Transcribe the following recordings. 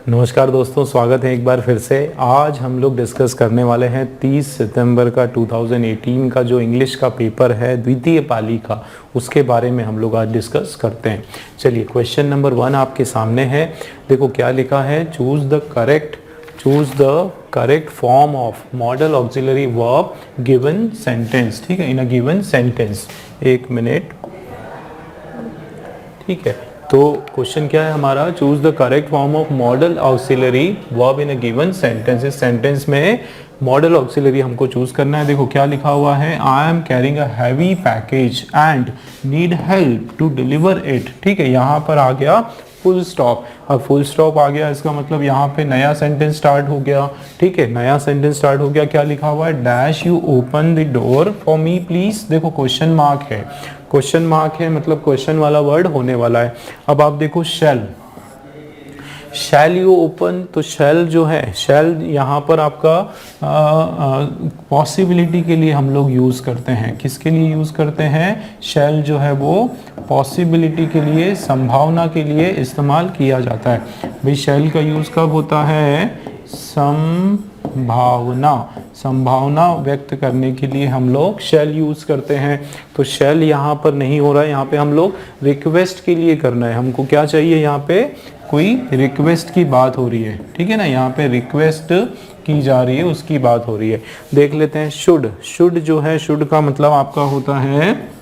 नमस्कार दोस्तों, स्वागत है एक बार फिर से। आज हम लोग डिस्कस करने वाले हैं 30 सितंबर का 2018 का जो इंग्लिश का पेपर है द्वितीय पाली का, उसके बारे में हम लोग आज डिस्कस करते हैं। चलिए, क्वेश्चन नंबर 1 आपके सामने है। देखो क्या लिखा है, choose the correct form of modal auxiliary verb given sentence. ठीक है, इन अ गिवन सेंटेंस। एक मिनट, ठीक है। तो क्वेश्चन क्या है हमारा, choose the correct form of modal auxiliary verb in a given sentence. इस सेंटेंस में मॉडल ऑक्सिलरी हमको चूज करना है। देखो क्या लिखा हुआ है, I am carrying a heavy package and need help to deliver it. ठीक है, यहाँ पर आ गया फुल स्टॉप। अब फुल स्टॉप आ गया, इसका मतलब यहाँ पे नया सेंटेंस स्टार्ट हो गया। ठीक है, नया सेंटेंस स्टार्ट हो गया। क्या लिखा हुआ है, dash you open the door for me please. देखो क्वेश्चन मार्क है, क्वेश्चन मार्क है मतलब क्वेश्चन वाला वर्ड होने वाला है। अब आप देखो शैल यू ओपन, तो शैल जो है, शैल यहाँ पर आपका पॉसिबिलिटी के लिए हम लोग यूज़ करते हैं। किसके लिए यूज़ करते हैं, शैल जो है वो पॉसिबिलिटी के लिए, संभावना के लिए इस्तेमाल किया जाता है। भाई शैल का यूज़ कब होता है, संभावना व्यक्त करने के लिए हम लोग शैल यूज करते हैं। तो शैल यहाँ पर नहीं हो रहा है, यहाँ पे हम लोग रिक्वेस्ट के लिए करना है। हमको क्या चाहिए, यहाँ पे कोई रिक्वेस्ट की बात हो रही है। ठीक है ना, यहाँ पे रिक्वेस्ट की जा रही है, उसकी बात हो रही है। देख लेते हैं, शुड जो है, शुड का मतलब आपका होता है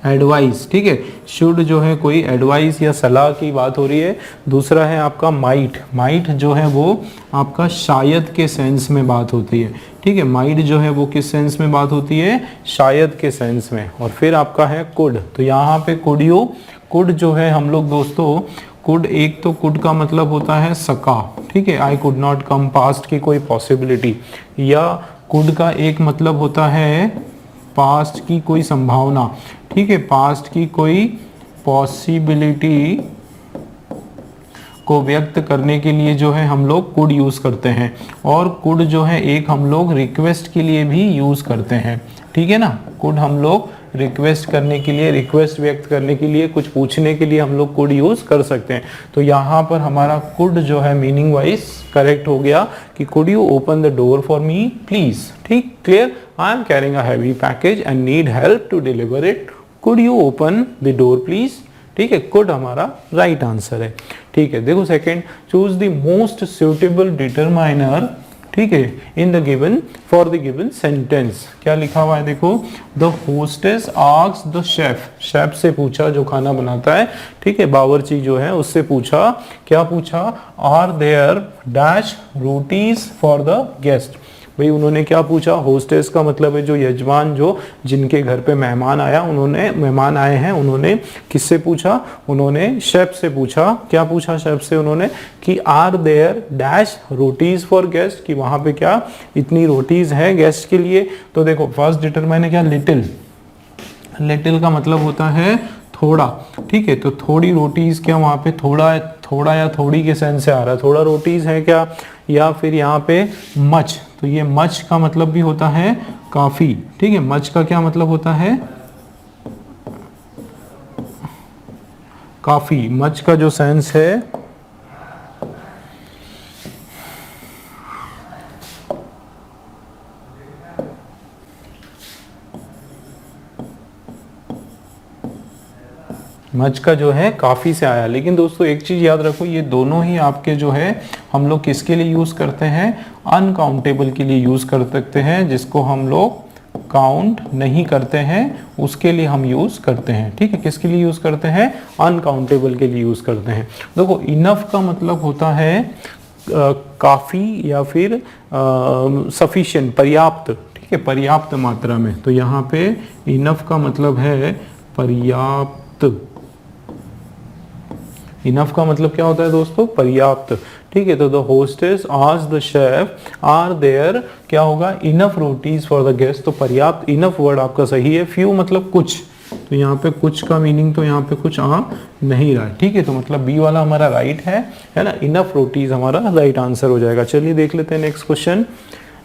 एडवाइस। ठीक है, शुड जो है कोई एडवाइस या सलाह की बात हो रही है। दूसरा है आपका माइट जो है वो आपका शायद के सेंस में बात होती है। ठीक है, माइट जो है वो किस सेंस में बात होती है, शायद के सेंस में। और फिर आपका है कुड, तो यहाँ पे कुड जो है हम लोग दोस्तों, कुड एक तो कुड का मतलब होता है सका। ठीक है, I could not come, past की कोई पॉसिबिलिटी। या कुड का एक मतलब होता है पास्ट की कोई संभावना। ठीक है, पास्ट की कोई पॉसिबिलिटी को व्यक्त करने के लिए जो है हम लोग कुड यूज करते हैं। और कुड जो है एक हम लोग रिक्वेस्ट के लिए भी यूज करते हैं। ठीक है ना, कुड हम लोग रिक्वेस्ट करने के लिए, रिक्वेस्ट व्यक्त करने के लिए, कुछ पूछने के लिए हम लोग कुड यूज कर सकते हैं। तो यहाँ पर हमारा कुड जो है मीनिंग वाइज करेक्ट हो गया कि could you open the door for me please. ठीक, clear. I am carrying a heavy package and need help to deliver it, could you open the door please. ठीक है, could हमारा right answer है। ठीक है, देखो second, choose the most suitable determiner. ठीक है, इन the given for the given sentence. क्या लिखा हुआ है, देखो, the hostess asked the chef से पूछा, जो खाना बनाता है। ठीक है, बावर्ची जो है उससे पूछा, क्या पूछा, are there dash rotis for the guest. भाई उन्होंने क्या पूछा, होस्टेस का मतलब है जो यजमान, जो जिनके घर पे मेहमान आए हैं, उन्होंने किससे पूछा, उन्होंने शेफ से पूछा। क्या पूछा शेफ से उन्होंने कि are there dash rotis for guest, कि वहां पे क्या इतनी रोटीज है गेस्ट के लिए। तो देखो फर्स्ट डिटरमाइन है क्या, लिटिल का मतलब होता है थोड़ा। ठीक है, तो थोड़ी रोटीज, क्या वहां पे थोड़ा या थोड़ी के सेंस से आ रहा है, थोड़ा रोटीज है क्या। या फिर यहाँ पे मच, तो ये मच का मतलब भी होता है काफी। ठीक है, मच का क्या मतलब होता है, काफी। मच का जो सेंस है, मच का जो है काफी से आया। लेकिन दोस्तों एक चीज याद रखो, ये दोनों ही आपके जो है हम लोग किसके लिए यूज करते हैं, अनकाउंटेबल के लिए यूज कर सकते हैं। जिसको हम लोग काउंट नहीं करते हैं उसके लिए हम यूज करते हैं। ठीक है, किसके लिए यूज करते हैं, अनकाउंटेबल के लिए यूज करते हैं। देखो इनफ का मतलब होता है काफी या फिर सफिशिएंट, पर्याप्त। ठीक है, पर्याप्त मात्रा में। तो यहाँ पे इनफ का मतलब है पर्याप्त। इनफ का मतलब क्या होता है दोस्तों, पर्याप्त। ठीक है, तो the hostess asked the chef are there, क्या होगा, enough rotis for the guest. तो पर्याप्त, इनफ वर्ड आपका सही है। फ्यू मतलब कुछ, तो यहाँ पे कुछ का मीनिंग तो यहाँ पे कुछ आ नहीं रहा है। ठीक है, तो मतलब बी वाला हमारा राइट है ना, इनफ रोटीज हमारा राइट आंसर हो जाएगा। चलिए देख लेते हैं नेक्स्ट क्वेश्चन।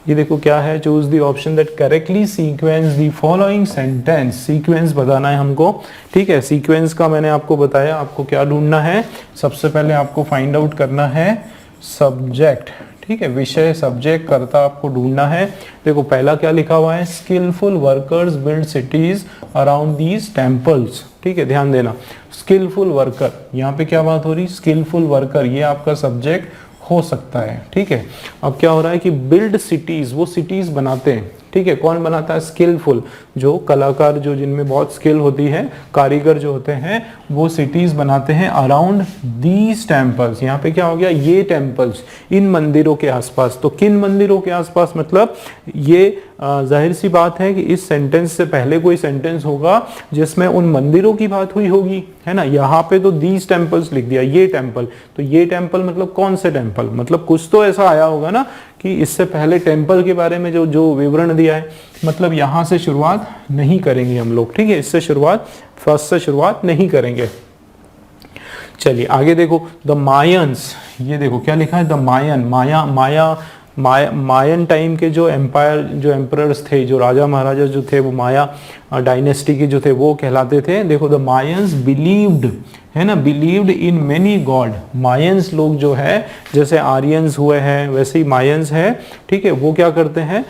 ये देखो क्या है, choose the option that correctly sequence the following sentence. Sequence बताना है हमको, ठीक है। सीक्वेंस का मैंने आपको बताया, आपको क्या ढूंढना है, सबसे पहले आपको फाइंड आउट करना है सब्जेक्ट, ठीक है, विषय सब्जेक्ट कर्ता आपको ढूंढना है। देखो पहला क्या लिखा हुआ है, skillful workers build cities around these temples, ठीक है, ध्यान देना। स्किलफुल वर्कर, यहाँ पे क्या बात हो रही, स्किलफुल वर्कर, ये आपका सब्जेक्ट हो सकता है, ठीक है। अब क्या हो रहा है कि बिल्ड सिटीज, वो सिटीज बनाते हैं, ठीक है। कौन बनाता है, स्किलफुल, जो कलाकार, जो जिनमें बहुत स्किल होती है, कारीगर जो होते हैं, वो सिटीज बनाते हैं अराउंड दीज टेम्पल्स। यहाँ पे क्या हो गया, ये टेम्पल्स, इन मंदिरों के आसपास। तो किन मंदिरों के आसपास, मतलब ये जाहिर सी बात है कि इस सेंटेंस से पहले कोई सेंटेंस होगा जिसमें उन मंदिरों की बात हुई होगी, है ना। यहाँ पे तो दीज टेम्पल्स लिख दिया, ये टेम्पल, तो ये टेम्पल मतलब कौन से टेम्पल, मतलब कुछ तो ऐसा आया होगा ना कि इससे पहले टेम्पल के बारे में जो जो विवरण दिया है, मतलब यहाँ से शुरुआत नहीं करेंगे हम लोग, ठीक है। इससे शुरुआत, फर्स्ट से शुरुआत नहीं करेंगे। चलिए आगे देखो, द मायंस, ये देखो क्या लिखा है, द मायन, मायन टाइम के जो एम्पायर, जो एम्परर्स थे, जो राजा महाराजा जो थे, वो माया डायनेस्टी के जो थे वो कहलाते थे। देखो द मायंस बिलीव्ड, है ना, believed in many god. Mayans लोग जो है, जैसे आर्यंस हुए हैं वैसे ही मायंस है, ठीक है। वो क्या करते हैं,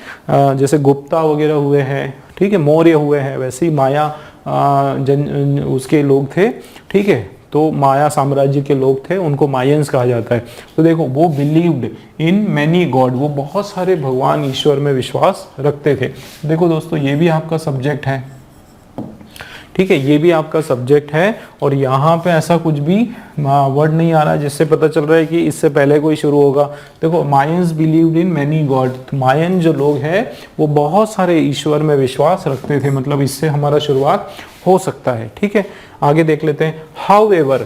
जैसे गुप्ता वगैरह हुए हैं, ठीक है, मौर्य हुए हैं, वैसे ही माया उसके लोग थे, ठीक है। तो माया साम्राज्य के लोग थे, उनको मायंस कहा जाता है। तो देखो वो बिलीव्ड इन मैनी गॉड, वो बहुत सारे भगवान ईश्वर में विश्वास रखते थे। देखो दोस्तों ये भी आपका सब्जेक्ट है, ठीक है, ये भी आपका सब्जेक्ट है। और यहाँ पे ऐसा कुछ भी वर्ड नहीं आ रहा जिससे पता चल रहा है कि इससे पहले कोई शुरू होगा। देखो Mayans believed in many God, मायन जो लोग हैं वो बहुत सारे ईश्वर में विश्वास रखते थे, मतलब इससे हमारा शुरुआत हो सकता है, ठीक है। आगे देख लेते हैं, however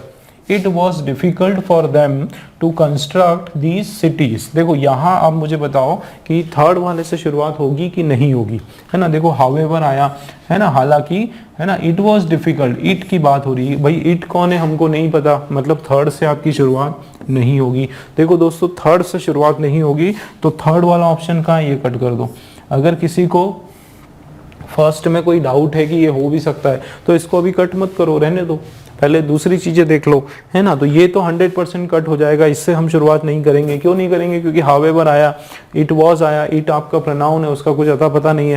it was difficult for them to construct these cities. देखो यहाँ आप मुझे बताओ कि थर्ड वाले से शुरुआत होगी कि नहीं होगी, है ना। देखो हाउएवर आया, है ना, हालांकि, है ना, इट वॉज डिफिकल्ट, इट की बात हो रही है, भाई इट कौन है हमको नहीं पता, मतलब थर्ड से आपकी शुरुआत नहीं होगी। देखो दोस्तों थर्ड से शुरुआत नहीं होगी तो थर्ड वाला ऑप्शन कहाँ है, ये कट कर दो। अगर किसी को फर्स्ट में कोई डाउट है कि ये हो भी सकता है तो इसको अभी कट मत करो, रहने दो, पहले दूसरी चीजें देख लो, है ना। तो ये तो 100% कट हो जाएगा, इससे हम शुरुआत नहीं करेंगे। क्यों नहीं करेंगे, क्योंकि हाउएवर आया, इट वॉज आया, इट आपका प्रोनाउन है, उसका कुछ अता पता नहीं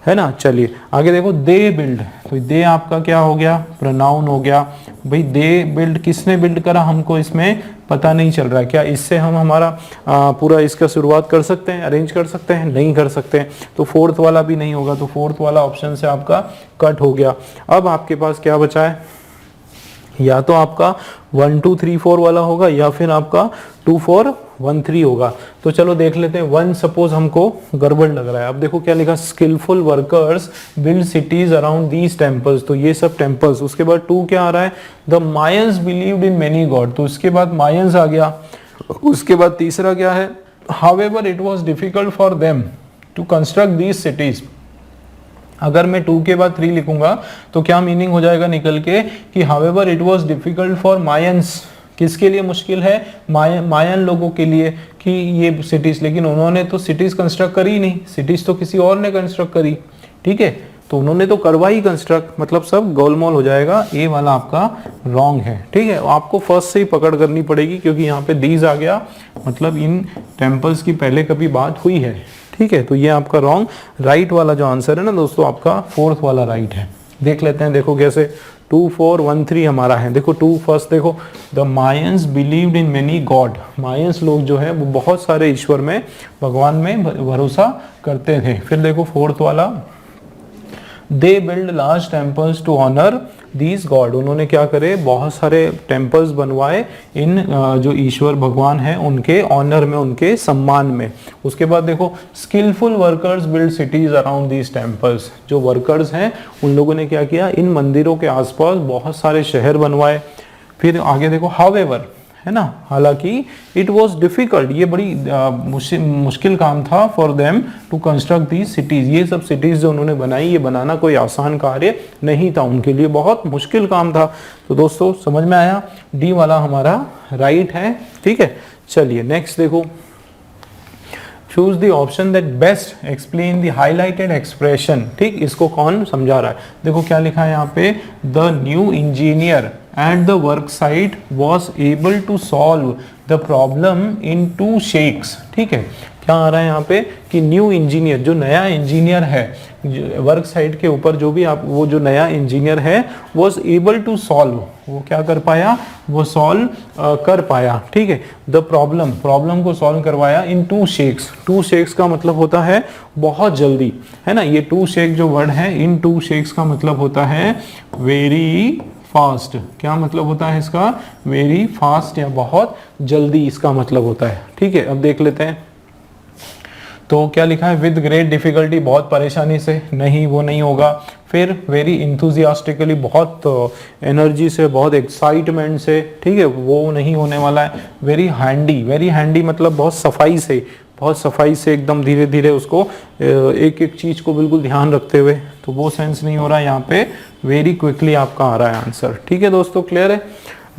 है ना। चलिए आगे देखो, दे बिल्ड, तो दे आपका क्या हो गया, प्रोनाउन हो गया। भाई दे बिल्ड, किसने बिल्ड करा हमको इसमें पता नहीं चल रहा है। क्या इससे हम हमारा पूरा इसका शुरुआत कर सकते हैं, अरेंज कर सकते हैं, नहीं कर सकते हैं। तो फोर्थ वाला भी नहीं होगा, तो फोर्थ वाला ऑप्शन से आपका कट हो गया। अब आपके पास क्या बचा है, या तो आपका 1 2 3 4 वाला होगा या फिर आपका 2 4 1 3 होगा। तो चलो देख लेते हैं। 1 सपोज हमको गड़बड़ लग रहा है। अब देखो क्या लिखा, skillful workers build cities around these temples, तो ये सब टेम्पल्स। उसके बाद 2 क्या आ रहा है, the Mayans believed in many god, तो उसके बाद मायंस आ गया। उसके बाद तीसरा क्या है, however it was difficult for them to construct these cities. अगर मैं 2 के बाद 3 लिखूंगा तो क्या मीनिंग हो जाएगा निकल के कि however it was difficult for Mayans, किसके लिए मुश्किल है, मायन लोगों के लिए कि ये सिटीज, लेकिन उन्होंने तो सिटीज कंस्ट्रक्ट करी नहीं, सिटीज तो किसी और ने कंस्ट्रक्ट करी, ठीक है। तो उन्होंने तो करवा ही कंस्ट्रक्ट, मतलब सब गोलमोल हो जाएगा। ए वाला आपका रॉन्ग है, ठीक है। आपको फर्स्ट से ही पकड़ करनी पड़ेगी क्योंकि यहाँ पे दीज आ गया, मतलब इन टेम्पल्स की पहले कभी बात हुई है, ठीक है। तो ये आपका रॉन्ग, राइट वाला जो आंसर है ना दोस्तों, आपका फोर्थ वाला राइट है। देख लेते हैं, देखो कैसे 2 4 1 3 हमारा है। देखो 2 फर्स्ट देखो, the Mayans believed in many god, Mayans लोग जो है वो बहुत सारे ईश्वर में, भगवान में भरोसा करते थे। फिर देखो फोर्थ वाला, they build large temples to honour these god, उन्होंने क्या करे, बहुत सारे टेम्पल्स बनवाए इन जो ईश्वर भगवान है उनके ऑनर में, उनके सम्मान में। उसके बाद देखो, skillful workers build cities around these temples, जो वर्कर्स हैं उन लोगों ने क्या किया, इन मंदिरों के आसपास बहुत सारे शहर बनवाए। फिर आगे देखो, हाउएवर, है ना, हालांकि इट वॉज डिफिकल्ट, ये बड़ी मुश्किल काम था for them to construct the cities, ये सब सिटीज जो उन्होंने बनाई, ये बनाना कोई आसान कार्य नहीं था, उनके लिए बहुत मुश्किल काम था। तो दोस्तों समझ में आया, डी वाला हमारा राइट है, ठीक है। चलिए नेक्स्ट देखो, choose the option that best explain the highlighted expression. ठीक, इसको कौन समझा रहा है? देखो क्या लिखा है यहाँ पे, the new engineer at the work site was able to solve the problem in 2 shakes। ठीक है, क्या आ रहा है यहाँ पे कि न्यू इंजीनियर, जो नया इंजीनियर है वर्क साइट के ऊपर, जो भी आप वो जो नया इंजीनियर है was able to solve, वो क्या कर पाया, वो सॉल्व कर पाया। ठीक है, द प्रॉब्लम को सॉल्व करवाया इन 2 shakes। 2 shakes का मतलब होता है बहुत जल्दी, है ना। ये 2 shake जो वर्ड है, इन 2 shakes का मतलब होता है वेरी फास्ट। क्या मतलब होता है इसका? वेरी फास्ट, या बहुत जल्दी इसका मतलब होता है। ठीक है, अब देख लेते हैं। तो क्या लिखा है, विद ग्रेट डिफिकल्टी, बहुत परेशानी से, नहीं वो नहीं होगा। फिर वेरी इंथुजियास्टिकली, बहुत एनर्जी से, बहुत एक्साइटमेंट से, ठीक है, वो नहीं होने वाला है। वेरी हैंडी मतलब बहुत सफाई से एकदम धीरे धीरे उसको एक एक चीज को बिल्कुल ध्यान रखते हुए, तो वो सेंस नहीं हो रहा है यहाँ पे। वेरी क्विकली आपका आ रहा है आंसर। ठीक है दोस्तों, क्लियर है?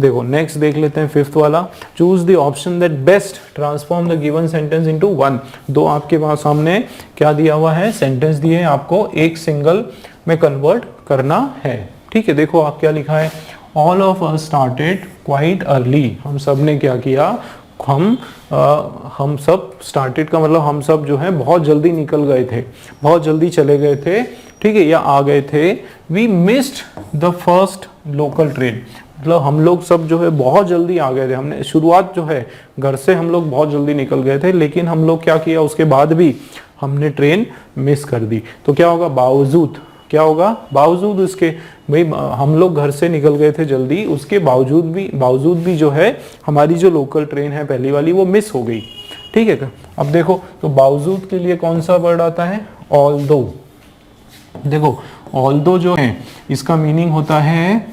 देखो नेक्स्ट देख लेते हैं 5th वाला, choose the option that best transform the given sentence into 1। दो आपके पास सामने क्या दिया हुआ है, सेंटेंस दिए हैं, आपको एक सिंगल में कन्वर्ट करना है। ठीक है, देखो आप क्या लिखा है, all of us started quite early. हम सब ने क्या किया, हम सब स्टार्टेड का मतलब हम सब जो है बहुत जल्दी निकल गए थे, बहुत जल्दी चले गए थे। ठीक है, या आ गए थे। We missed the first local train, मतलब हम लोग सब जो है बहुत जल्दी आ गए थे। हमने शुरुआत जो है घर से हम लोग बहुत जल्दी निकल गए थे, लेकिन हम लोग क्या किया, उसके बाद भी हमने ट्रेन मिस कर दी। तो क्या होगा, बावजूद, क्या होगा, बावजूद उसके, भाई हम लोग घर से निकल गए थे जल्दी, उसके बावजूद भी जो है हमारी जो लोकल ट्रेन है पहली वाली, वो मिस हो गई। ठीक है, अब देखो तो बावजूद के लिए कौन सा वर्ड आता है, ऑल्दो। देखो ऑल्दो जो है इसका मीनिंग होता है,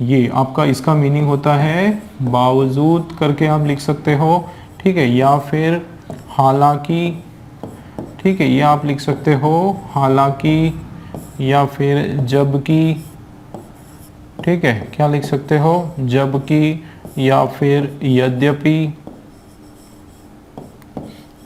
ये आपका इसका मीनिंग होता है बावजूद करके आप लिख सकते हो। ठीक है, या फिर हालांकि, ठीक है, ये आप लिख सकते हो हालांकि, या फिर जबकि। ठीक है, क्या लिख सकते हो, जबकि, या फिर यद्यपि।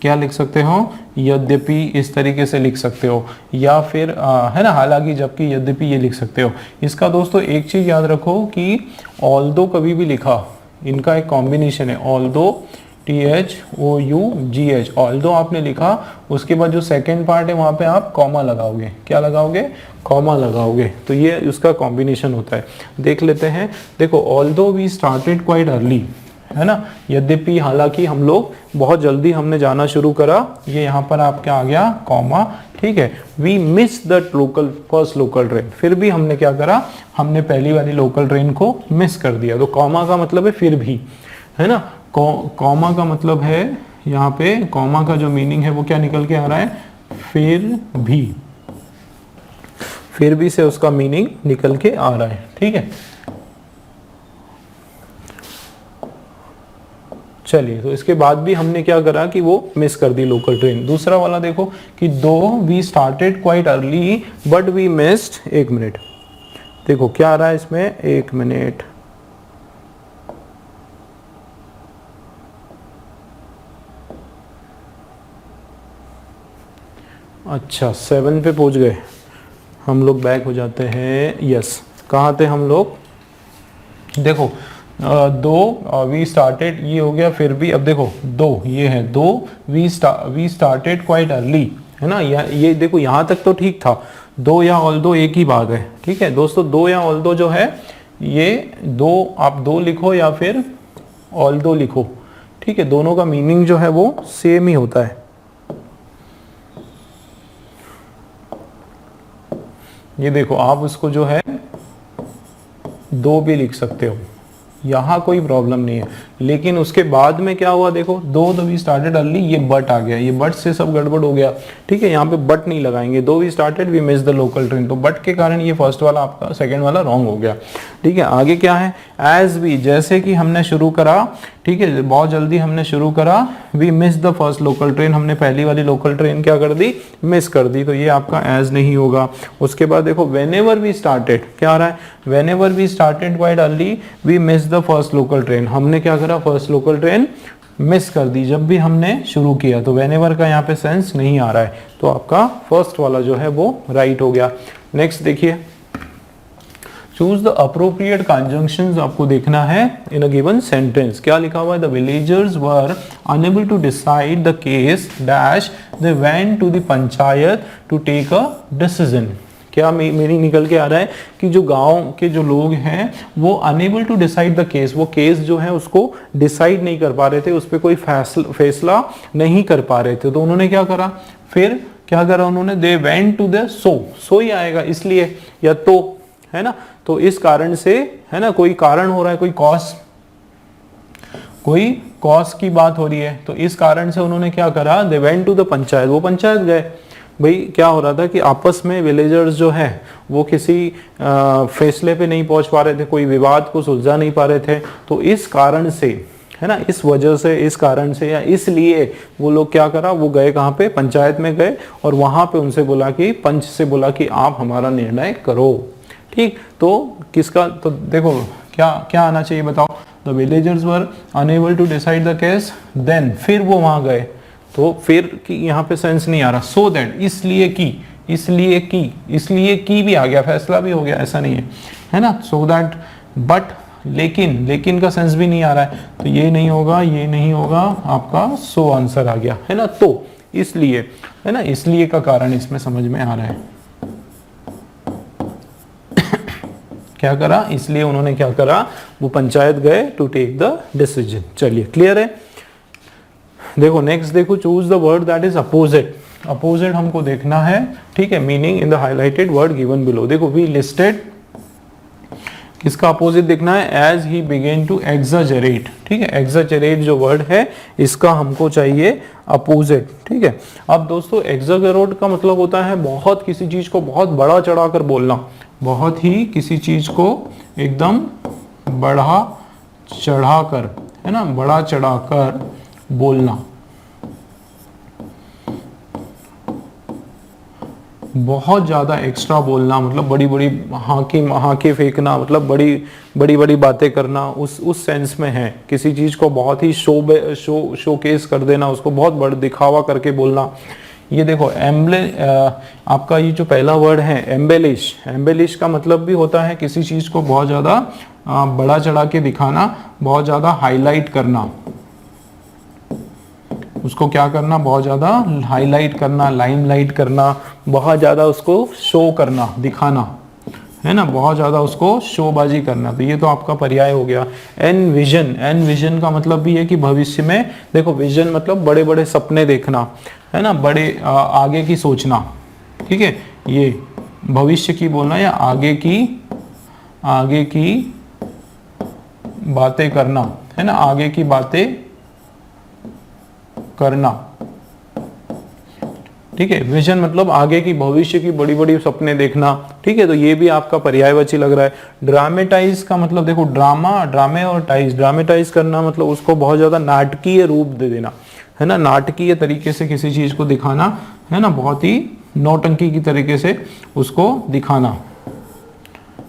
क्या लिख सकते हो, यद्यपि, इस तरीके से लिख सकते हो, या फिर है ना, हालांकि, जबकि, यद्यपि, ये लिख सकते हो। इसका दोस्तों एक चीज याद रखो कि ऑल्दो कभी भी लिखा, इनका एक कॉम्बिनेशन है, ऑल्दो THOUGH, ऑल्दो आपने लिखा, उसके बाद जो सेकेंड पार्ट है वहां पे आप कॉमा लगाओगे। क्या लगाओगे, कॉमा लगाओगे, तो ये उसका कॉम्बिनेशन होता है। देख लेते हैं, देखो although we started quite early, है ना, यद्यपि, हालांकि हम लोग बहुत जल्दी हमने जाना शुरू करा, ये यहाँ पर आपका आ गया कॉमा। ठीक है, we miss the first local train, फिर भी हमने क्या करा, हमने पहली वाली लोकल ट्रेन को मिस कर दिया। तो कॉमा का मतलब है फिर भी, है ना, कॉमा का मतलब है यहाँ पे, कॉमा का जो मीनिंग है वो क्या निकल के आ रहा है, फिर भी से उसका मीनिंग निकल के आ रहा है। ठीक है, चलिए, तो इसके बाद भी हमने क्या करा कि वो मिस कर दी लोकल ट्रेन। दूसरा वाला देखो कि though we started quite early but we missed, 1 minute, देखो क्या आ रहा है इसमें, 1 मिनट, अच्छा 7 पे पहुंच गए हम लोग, बैक हो जाते हैं। यस, कहाँ थे हम लोग, देखो दो वी स्टार्टेड, ये हो गया, फिर भी अब देखो दो, ये है दो वी स्टार्टेड क्वाइट अर्ली, है ना, ये देखो यहाँ तक तो ठीक था, दो या ऑल्दो एक ही बात है। ठीक है दोस्तों, दो या ऑल्दो जो है, ये दो, आप दो लिखो या फिर ऑल्दो लिखो, ठीक है, दोनों का मीनिंग जो है वो सेम ही होता है। ये देखो आप उसको जो है दो भी लिख सकते हो, यहाँ कोई प्रॉब्लम नहीं है, लेकिन उसके बाद में क्या हुआ, देखो दो वी स्टार्टेड अर्ली, ये बट आ गया, ये बट से सब गड़बड़ हो गया। ठीक है, यहाँ पे बट नहीं लगाएंगे, though we started we miss the local train, तो बट के कारण ये फर्स्ट वाला आपका सेकंड वाला रॉन्ग हो गया। ठीक है, आगे क्या है, एज वी, जैसे कि हमने शुरू करा, ठीक है, बहुत जल्दी हमने शुरू करा, we miss the first local train, हमने पहली वाली लोकल ट्रेन क्या कर दी, मिस कर दी, तो ये आपका एज नहीं होगा। उसके बाद देखो व्हेनेवर वी स्टार्टेड, क्या आ रहा है, whenever we started quite early we miss the first local train, हमने क्या करा, फर्स्ट लोकल ट्रेन मिस कर दी जब भी हमने शुरू किया, तो whenever का यहाँ पे सेंस नहीं आ रहा है, तो आपका फर्स्ट वाला जो है वो राइट हो गया। नेक्स्ट देखिए, चूज द अप्रोप्रिएट कंजंक्शंस आपको देखना है इन अ गिवन सेंटेंस। क्या लिखा हुआ है? The villagers were unable to decide the case dash they went to the panchayat to take a decision. क्या मेरी निकल के आ रहा है कि जो गांव के जो लोग हैं वो unable to decide the case, वो केस जो है उसको डिसाइड नहीं कर पा रहे थे, उस पर कोई फैसला नहीं कर पा रहे थे, तो उन्होंने क्या करा, फिर क्या करा उन्होंने, दे वेंट टू द सो ही आएगा इसलिए, या तो, है ना, तो इस कारण से, है ना, कोई कारण हो रहा है, कोई कॉज की बात हो रही है, तो इस कारण से उन्होंने क्या करा, they went to the panchayat, वो पंचायत गए। भाई क्या हो रहा था कि आपस में विलेजर्स जो है वो किसी फैसले पे नहीं पहुंच पा रहे थे, कोई विवाद को सुलझा नहीं पा रहे थे, तो इस कारण से, है ना, इस वजह से, इस कारण से या इसलिए वो लोग क्या करा, वो गए कहाँ पे, पंचायत में गए, और वहां पे उनसे बोला कि, पंच से बोला कि आप हमारा निर्णय करो। ठीक, तो किसका, तो देखो क्या क्या आना चाहिए बताओ, the villagers were unable to decide the case, then, फिर वो वहां गए, तो फिर कि यहाँ पे सेंस नहीं आ रहा, सो दैट, इसलिए की भी आ गया, फैसला भी हो गया, ऐसा नहीं है ना, सो दैट, बट, लेकिन का सेंस भी नहीं आ रहा है, तो ये नहीं होगा, आपका सो आंसर आ गया, है ना, तो इसलिए, है ना, इसलिए का कारण इसमें समझ में आ रहा है। क्या करा, इसलिए उन्होंने क्या करा, वो पंचायत गए टू टेक द डिसीजन। चलिए क्लियर है। देखो नेक्स्ट देखो, choose the word that is opposite. Opposite हमको देखना है, ठीक है, meaning in the highlighted word given below. देखो वी लिस्टेड, किसका अपोजिट देखना है, as he began to exaggerate. ठीक है, एग्जाजरेट जो वर्ड है इसका हमको चाहिए अपोजिट। ठीक है, अब दोस्तों एग्जाजरेट का मतलब होता है बहुत किसी चीज को बहुत बड़ा चढ़ाकर बोलना, बहुत ही किसी चीज को एकदम बढ़ा चढ़ाकर, है ना, बड़ा चढ़ाकर बोलना, बहुत ज्यादा एक्स्ट्रा बोलना, मतलब बड़ी बड़ी हाके फेंकना, मतलब बड़ी बातें करना, उस सेंस में है। किसी चीज को बहुत ही शोकेस कर देना, उसको बहुत बड़ा दिखावा करके बोलना। ये देखो आपका ये जो पहला वर्ड है एम्बेलिश का मतलब भी होता है किसी चीज को बहुत ज्यादा बड़ा चढ़ा के दिखाना, बहुत ज्यादा हाईलाइट करना, उसको क्या करना, बहुत ज्यादा हाईलाइट करना, लाइमलाइट करना, बहुत ज्यादा उसको शो करना, दिखाना, है ना, बहुत ज्यादा उसको शोबाजी करना। तो ये तो आपका पर्याय हो गया। एनविजन का मतलब भी है कि भविष्य में, देखो विजन मतलब बड़े बड़े सपने देखना, है ना, बड़े आगे की सोचना। ठीक है, ये भविष्य की बोलना या आगे की बातें करना, है ना, आगे की बातें करना। ठीक है, विजन मतलब आगे की, भविष्य की बड़ी बड़ी सपने देखना। ठीक है, तो ये भी आपका पर्यायवाची लग रहा है। ड्रामेटाइज का मतलब देखो, ड्रामेटाइज करना मतलब उसको बहुत ज्यादा नाटकीय रूप दे देना, है ना, नाटकीय तरीके से किसी चीज को दिखाना, है ना, बहुत ही नौटंकी की तरीके से उसको दिखाना,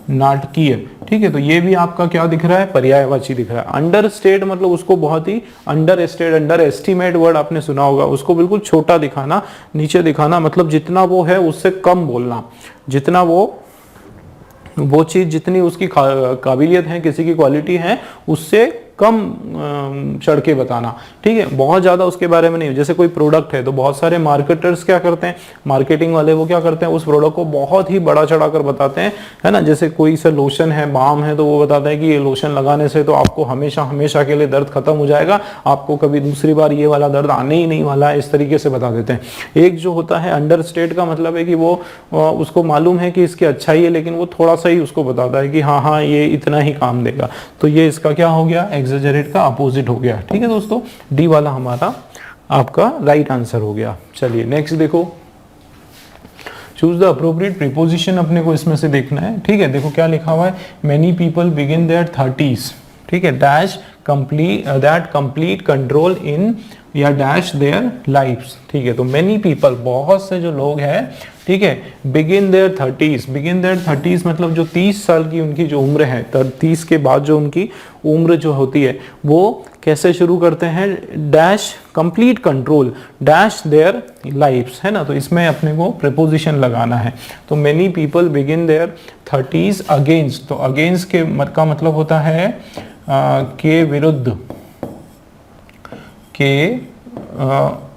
नाटकीय। ठीक है, तो ये भी आपका क्या दिख रहा है, पर्यायवाची दिख रहा है। अंडरस्टेट मतलब उसको बहुत ही, अंडर एस्टिमेट वर्ड आपने सुना होगा, उसको बिल्कुल छोटा दिखाना, नीचे दिखाना, मतलब जितना वो है उससे कम बोलना, जितना वो चीज जितनी उसकी काबिलियत है, किसी की क्वालिटी है, उससे कम चढ़ के बताना। ठीक है, बहुत ज्यादा उसके बारे में नहीं। जैसे कोई प्रोडक्ट है तो बहुत सारे मार्केटर्स क्या करते हैं, मार्केटिंग वाले वो क्या करते हैं, उस प्रोडक्ट को बहुत ही बड़ा चढ़ाकर बताते हैं, है ना। जैसे कोई सा लोशन है, बाम है, तो वो बताता है कि ये लोशन लगाने से तो आपको हमेशा के लिए दर्द खत्म हो जाएगा, आपको कभी दूसरी बार ये वाला दर्द आने ही नहीं वाला है, इस तरीके से बता देते हैं। एक जो होता है अंडरस्टेट का मतलब है कि वो उसको मालूम है कि इसकी अच्छाई है, लेकिन वो थोड़ा सा ही उसको बताता है कि हाँ ये इतना ही काम देगा। तो ये इसका क्या हो गया, एग्जैजरेट का अपोजिट हो गया। ठीक है दोस्तों, डी वाला हमारा आपका राइट आंसर हो गया। चलिए नेक्स्ट देखो, चूज द अप्रोप्रिएट प्रीपोजिशन अपने को इसमें से देखना है। ठीक है, देखो क्या लिखा हुआ है, many people begin their 30s, ठीक है, डैश दैट कंप्लीट कंट्रोल इन या डैश देयर लाइफ्स, ठीक है। तो मेनी पीपल, बहुत से जो लोग हैं, ठीक है, begin their 30s, begin their 30s मतलब जो 30 साल की उनकी जो उम्र है, 30 के बाद जो उनकी उम्र जो होती है वो कैसे शुरू करते हैं, dash complete control dash their lifes, है ना। तो इसमें अपने को प्रीपोजिशन लगाना है। तो many people begin their 30s against, तो अगेंस्ट के का मतलब होता है के विरुद्ध, के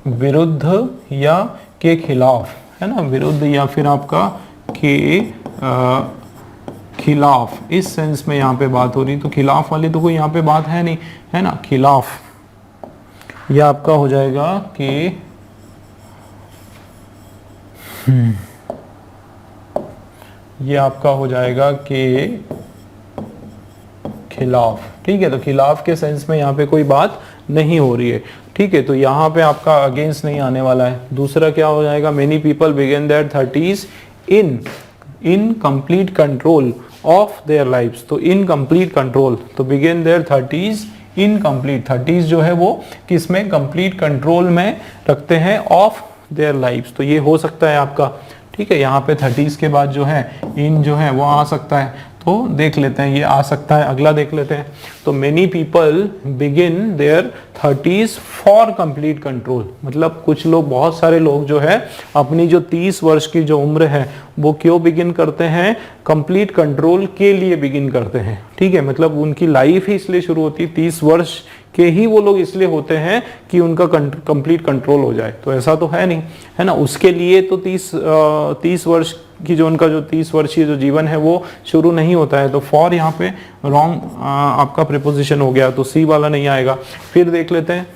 विरुद्ध या के खिलाफ, है ना, विरुद्ध या फिर आपका के खिलाफ, इस सेंस में यहाँ पे बात हो रही। तो खिलाफ वाली तो कोई यहाँ पे बात है नहीं, है ना। खिलाफ यह आपका हो जाएगा कि ये आपका हो जाएगा कि खिलाफ, ठीक है। तो खिलाफ के सेंस में यहाँ पे कोई बात नहीं हो रही है, ठीक है। तो यहाँ पे आपका अगेंस्ट नहीं आने वाला है। दूसरा क्या हो जाएगा, many people begin their 30s in complete control of their lifes. तो इन कंप्लीट कंट्रोल, तो begin their 30s in complete, 30s जो है वो किसमें, कंप्लीट कंट्रोल में रखते हैं ऑफ देयर लाइफ्स। तो ये हो सकता है आपका, ठीक है। यहाँ पे 30s के बाद जो है इन जो है वो आ सकता है, तो देख लेते हैं ये आ सकता है। अगला देख लेते हैं। तो many people begin their 30s for complete control, मतलब कुछ लोग, बहुत सारे लोग जो है अपनी जो 30 वर्ष की जो उम्र है वो क्यों बिगिन करते हैं, कंप्लीट कंट्रोल के लिए बिगिन करते हैं, ठीक है। मतलब उनकी लाइफ ही इसलिए शुरू होती है, 30 वर्ष के ही वो लोग इसलिए होते हैं कि उनका कंप्लीट कंट्रोल हो जाए। तो ऐसा तो है नहीं, है ना। उसके लिए तो 30 वर्ष की जो उनका जो 30 वर्षीय जो जीवन है वो शुरू नहीं होता है। तो फॉर यहाँ पे रॉन्ग आपका प्रीपोजिशन हो गया, तो सी वाला नहीं आएगा। फिर देख लेते हैं,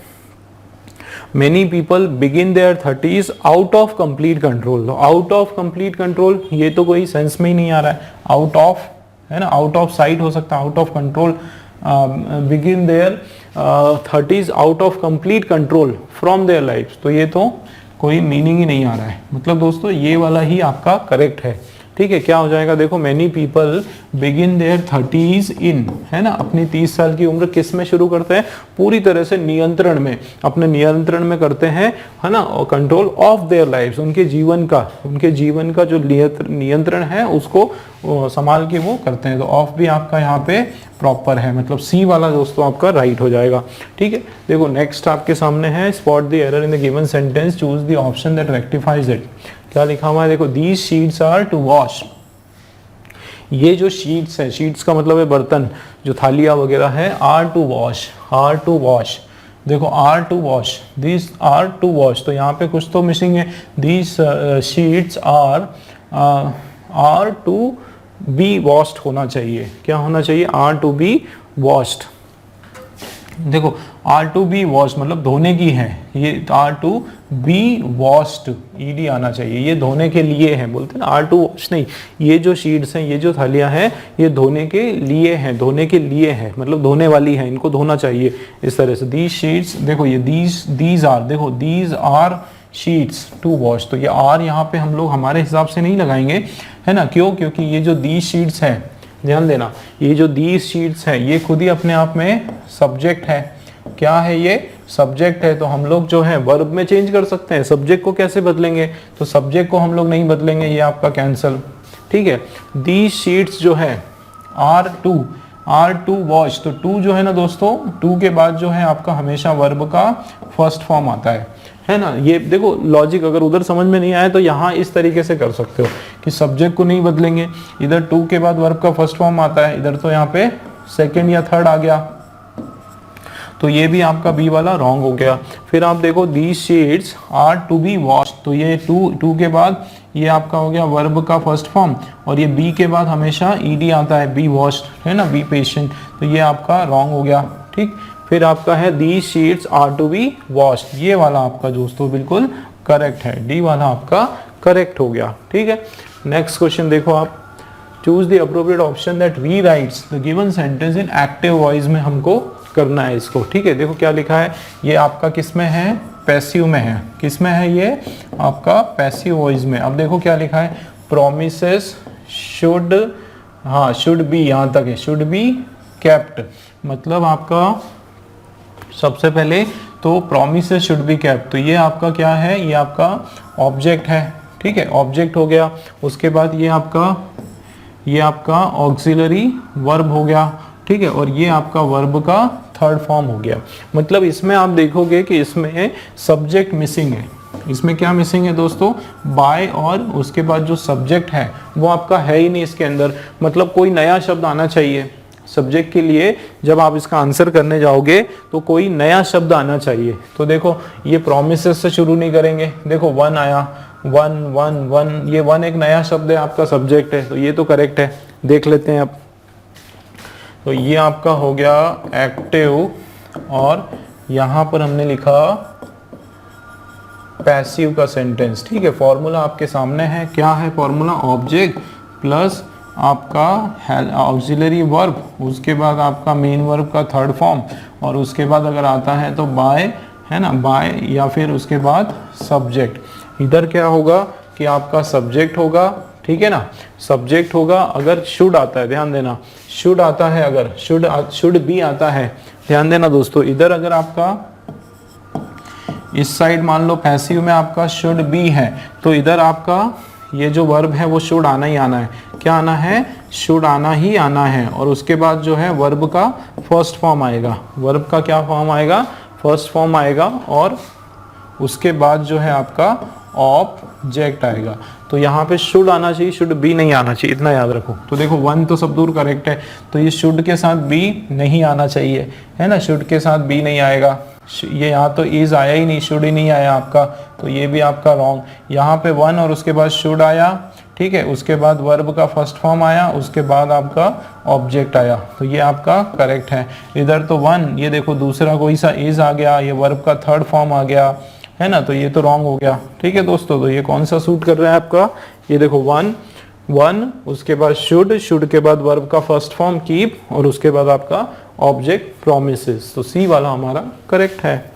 many people begin their 30s out of complete control. तो आउट ऑफ कंप्लीट कंट्रोल ये तो कोई सेंस में ही नहीं आ रहा है। आउट ऑफ, है ना, आउट ऑफ साइट हो सकता है, out of control, begin their 30s out of complete control from their life. तो ये तो कोई मीनिंग ही नहीं आ रहा है। मतलब दोस्तों ये वाला ही आपका करेक्ट है, ठीक है। क्या हो जाएगा, देखो many people begin their 30s in, है ना, अपनी 30 साल की उम्र किस में शुरू करते हैं, पूरी तरह से नियंत्रण में, अपने नियंत्रण में करते हैं, है ना, और कंट्रोल ऑफ देयर लाइफ्स, उनके जीवन का जो नियंत्रण है उसको संभाल के वो करते हैं। तो ऑफ भी आपका यहाँ पे प्रॉपर है, मतलब सी वाला दोस्तों आपका राइट हो जाएगा, ठीक है। देखो नेक्स्ट आपके सामने है, spot the error in the given sentence, choose the option that rectifies it. क्या लिखा हुआ है, देखो these sheets are to wash. ये जो शीट्स है, शीट्स का मतलब है बर्तन, जो थालियां वगैरह है, are to wash, are to wash. देखो are to wash, this are to wash, तो यहाँ पे कुछ तो मिसिंग है। These sheets are to be washed होना चाहिए। क्या होना चाहिए, आर टू बी वॉश्ड। देखो आर टू बी वॉश मतलब धोने की है, ये are to be washed ED आना चाहिए, ये धोने के लिए है, बोलते हैं ना आर टू वॉश नहीं। ये जो शीट्स हैं, ये जो थालियां हैं, ये धोने के लिए हैं, धोने के लिए है, मतलब धोने वाली है, इनको धोना चाहिए इस तरह से। दीज शीट्स, देखो ये दीज आर, देखो these are sheets to wash. तो ये आर यहाँ पे हम लोग हमारे हिसाब से नहीं लगाएंगे, है ना। क्यों, क्योंकि ये जो दीज शीट्स है, ध्यान देना, ये जो दीज शीट्स है ये खुद ही अपने आप में सब्जेक्ट है। क्या है, ये सब्जेक्ट है। तो हम लोग जो है वर्ब में चेंज कर सकते हैं। सब्जेक्ट को कैसे बदलेंगे, तो सब्जेक्ट को हम लोग नहीं बदलेंगे, ये आपका कैंसल, ठीक है। दीज शीट्स जो है आर टू वॉश, तो टू जो है ना दोस्तों, टू के बाद जो है आपका हमेशा वर्ब का फर्स्ट फॉर्म आता है ना। ये देखो लॉजिक अगर उधर समझ में नहीं आया तो यहाँ इस तरीके से कर सकते हो कि सब्जेक्ट को नहीं बदलेंगे, इधर टू के बाद वर्ब का फर्स्ट फॉर्म आता है, इधर तो यहाँ पे सेकेंड या थर्ड आ गया, तो ये भी आपका बी वाला रॉन्ग हो गया। फिर आप देखो these sheets are to be wash, तो ये टू के बाद ये आपका हो गया वर्ब का फर्स्ट फॉर्म, और ये बी के बाद हमेशा ईडी आता है, बी वॉश्ड, है ना, बी पेशेंट, तो ये आपका रॉन्ग हो गया, ठीक। फिर आपका है these sheets are to be washed, ये वाला आपका दोस्तों बिल्कुल करेक्ट है, डी वाला आपका करेक्ट हो गया, ठीक है। नेक्स्ट क्वेश्चन देखो आप, choose the appropriate option that rewrites the given sentence in active voice में हमको करना है इसको, ठीक है। देखो क्या लिखा है, ये आपका किस में है, पैसिव में है। किस में है, ये आपका पैसिव वॉइस में। अब देखो क्या लिखा है, प्रोमिसेस शुड, हाँ शुड बी, यहाँ तक है, शुड बी केप्ट, मतलब आपका सबसे पहले तो promises should be kept, तो ये आपका क्या है, ये आपका ऑब्जेक्ट है, ठीक है, ऑब्जेक्ट हो गया। उसके बाद ये आपका ऑक्सिलरी वर्ब हो गया, ठीक है, और ये आपका वर्ब का थर्ड फॉर्म हो गया। मतलब इसमें आप देखोगे कि इसमें सब्जेक्ट मिसिंग है। इसमें क्या मिसिंग है दोस्तों, बाय, और उसके बाद जो सब्जेक्ट है वो आपका है ही नहीं इसके अंदर। मतलब कोई नया शब्द आना चाहिए सब्जेक्ट के लिए, जब आप इसका आंसर करने जाओगे तो कोई नया शब्द आना चाहिए। तो देखो ये प्रोमिसेस से शुरू नहीं करेंगे, देखो वन आया, वन वन वन, ये वन एक नया शब्द है, आपका सब्जेक्ट है, तो ये तो करेक्ट है। देख लेते हैं अब, तो ये आपका हो गया एक्टिव, और यहां पर हमने लिखा पैसिव का सेंटेंस, ठीक है। फॉर्मूला आपके सामने है, क्या है फॉर्मूला, ऑब्जेक्ट प्लस आपका ऑक्सिलरी वर्ब, उसके बाद आपका मेन वर्ब का थर्ड फॉर्म, और उसके बाद अगर आता है तो बाय, है ना, बाय, या फिर उसके बाद सब्जेक्ट। इधर क्या होगा कि आपका सब्जेक्ट होगा, ठीक है ना, सब्जेक्ट होगा। अगर शुड आता है, ध्यान देना, शुड आता है, अगर शुड भी आता है, ध्यान देना दोस्तों, इधर अगर आपका इस साइड मान लो पैसिव में आपका शुड बी है, तो इधर आपका ये जो वर्ब है वो शुड आना ही आना है। क्या आना है, शुड आना ही आना है। और उसके बाद जो है वर्ब का फर्स्ट फॉर्म आएगा, वर्ब का क्या फॉर्म आएगा, फर्स्ट फॉर्म आएगा, और उसके बाद जो है आपका ऑब्जेक्ट आएगा। तो यहाँ पे शुड आना चाहिए, शुड बी नहीं आना चाहिए, इतना याद रखो। तो देखो वन तो सब दूर करेक्ट है, तो ये शुड के साथ बी नहीं आना चाहिए, है ना, शुड के साथ बी नहीं आएगा। ये यहाँ तो इज आया ही नहीं, शुड ही नहीं आया आपका, तो ये भी आपका रॉन्ग। यहाँ पे वन और उसके बाद शुड आया, ठीक है, उसके बाद वर्ब का फर्स्ट फॉर्म आया, उसके बाद आपका ऑब्जेक्ट आया, तो ये आपका करेक्ट है। इधर तो वन, ये देखो दूसरा कोई सा इज आ गया, ये वर्ब का थर्ड फॉर्म आ गया, है ना, तो ये तो रॉन्ग हो गया, ठीक है दोस्तों। तो ये कौन सा सूट कर रहा है आपका, ये देखो वन वन, उसके बाद शुड, शुड के बाद वर्ब का फर्स्ट फॉर्म कीप, और उसके बाद आपका ऑब्जेक्ट प्रोमिसेस। तो सी वाला हमारा करेक्ट है।